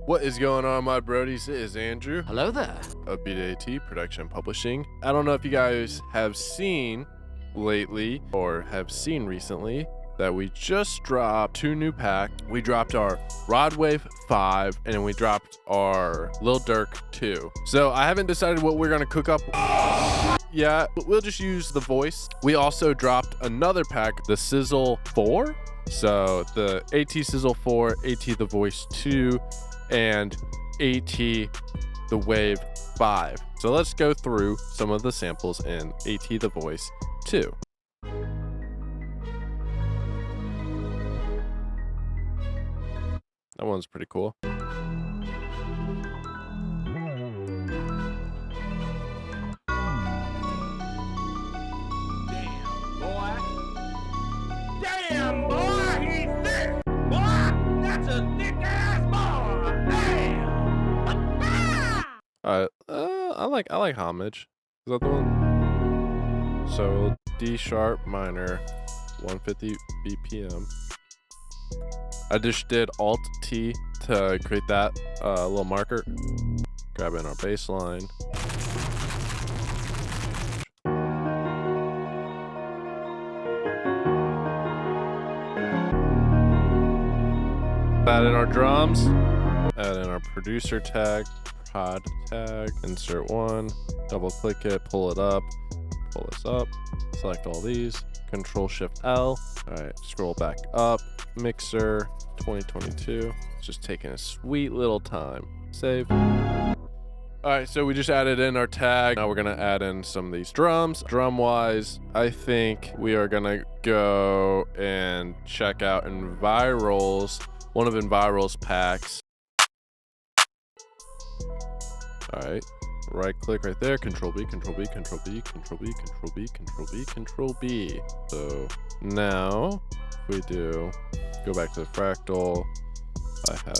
What is going on, my brodies? It is Andrew Hello there. of BDAT Production Publishing. I don't know if you guys have seen lately or have seen recently that we just dropped 2 new packs. We dropped our Rod Wave 5 and then we dropped our Lil Durk 2. So I haven't decided what we're gonna cook up yet, but we'll just use the voice. We also dropped another pack, the Sizzle 4. So the AT Sizzle 4, AT the Voice 2, and AT the Wave 5. So let's go through some of the samples in AT the Voice 2. That one's pretty cool. Damn, boy, he's thick. Boy, that's a thick ass boy. Damn. Alright, I like Homage. Is that the one? So D sharp minor, 150 BPM. I just did Alt T to create that little marker. Grab in our bass line. Add in our drums. Add in our producer tag, prod tag, insert one, double click it, pull it up, pull this up, select all these, Control Shift L. All right, scroll back up, mixer 2022. It's just taking a sweet little time. Save. All right, so we just added in our tag. Now we're gonna add in some of these drums. Drum wise, I think we are gonna go and check out Enviral's, one of Enviral's packs. All right, right click right there, Control B, Control B, Control B, Control B, Control B, Control B, Control B. So now if we do, go back to the fractal, hi-hat.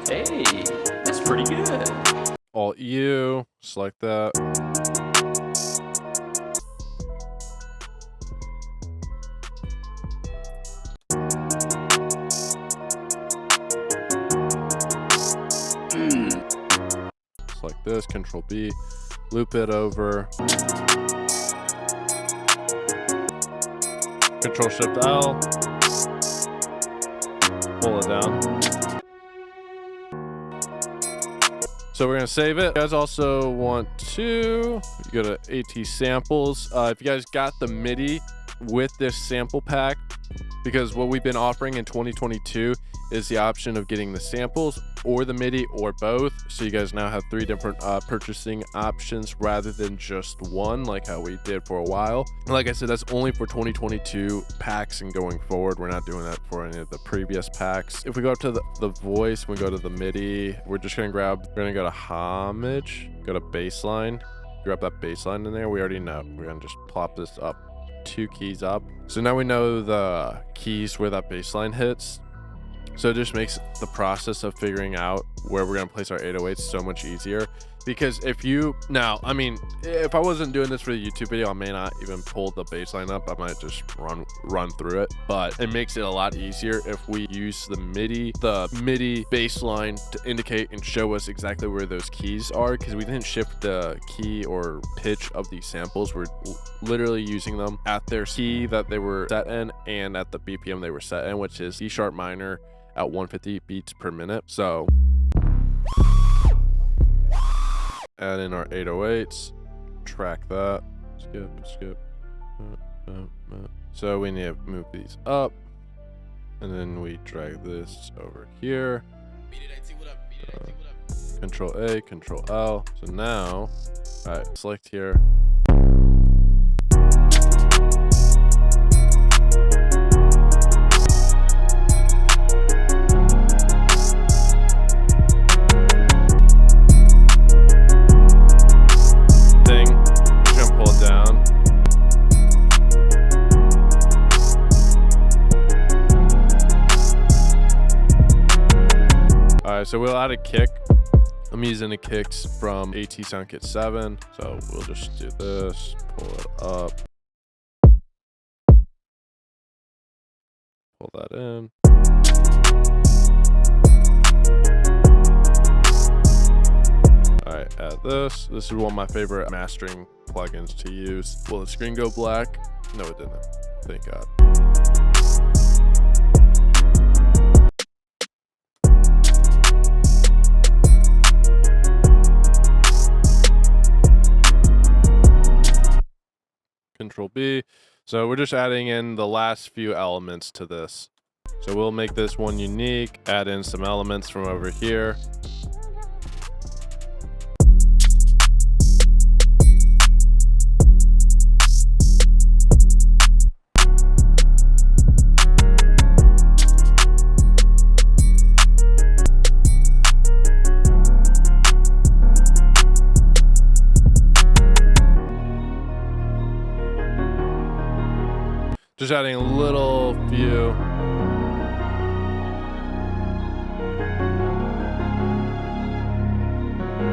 Hey, that's pretty good. Alt U, select that. Select this, Control B, loop it over. Control Shift L, pull it down. So we're gonna save it. You guys also want to go to AT samples. If you guys got the MIDI with this sample pack, because what we've been offering in 2022 is the option of getting the samples or the MIDI or both. So you guys now have 3 different purchasing options rather than just one, like how we did for a while. And like I said, that's only for 2022 packs and going forward. We're not doing that for any of the previous packs. If we go up to the voice, we go to the MIDI, we're just gonna go to Homage, go to baseline, grab that baseline in there. We already know. We're gonna just plop this up 2 keys up. So now we know the keys where that baseline hits. So it just makes the process of figuring out where we're gonna place our 808s so much easier. Because if you, now, I mean, if I wasn't doing this for the YouTube video, I may not even pull the baseline up. I might just run through it. But it makes it a lot easier if we use the MIDI baseline to indicate and show us exactly where those keys are, because we didn't shift the key or pitch of these samples. We're literally using them at their key that they were set in and at the BPM they were set in, which is D sharp minor at 150 beats per minute. So add in our 808s, track that, skip. So we need to move these up, and then we drag this over here. Control A, Control L. So now, all right, select here. So we'll add a kick. I'm using the kicks from AT Soundkit 7. So we'll just do this, pull it up, Pull that in. All right, add this. This is one of my favorite mastering plugins to use. Will the screen go black? No, it didn't. Thank God. Control B. So we're just adding in the last few elements to this. So we'll make this one unique, add in some elements from over here. Just adding a little few.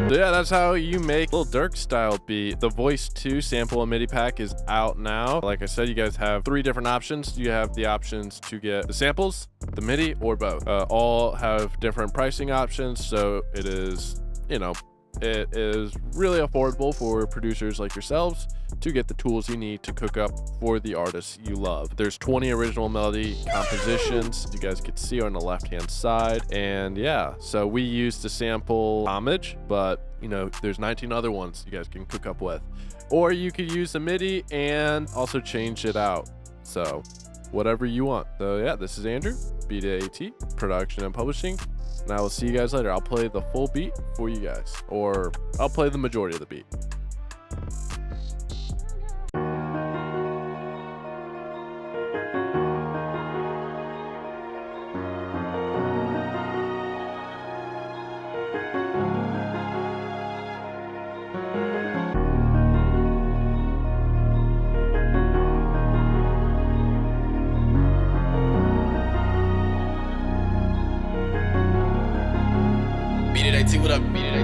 So yeah, that's how you make Lil Durk style beat. The Voice 2 sample and MIDI pack is out now. Like I said, you guys have 3 different options. You have the options to get the samples, the MIDI, or both. All have different pricing options, so it is, you know, it is really affordable for producers like yourselves to get the tools you need to cook up for the artists you love. There's 20 original melody compositions you guys can see on the left hand side, and yeah, so we used the sample Homage, but you know, there's 19 other ones you guys can cook up with, or you could use the MIDI and also change it out, so whatever you want. So yeah, this is Andrew, B2AT, production and publishing, and I will see you guys later. I'll play the full beat for you guys, or I'll play the majority of the beat. Beat it, AT, what up? Beat it.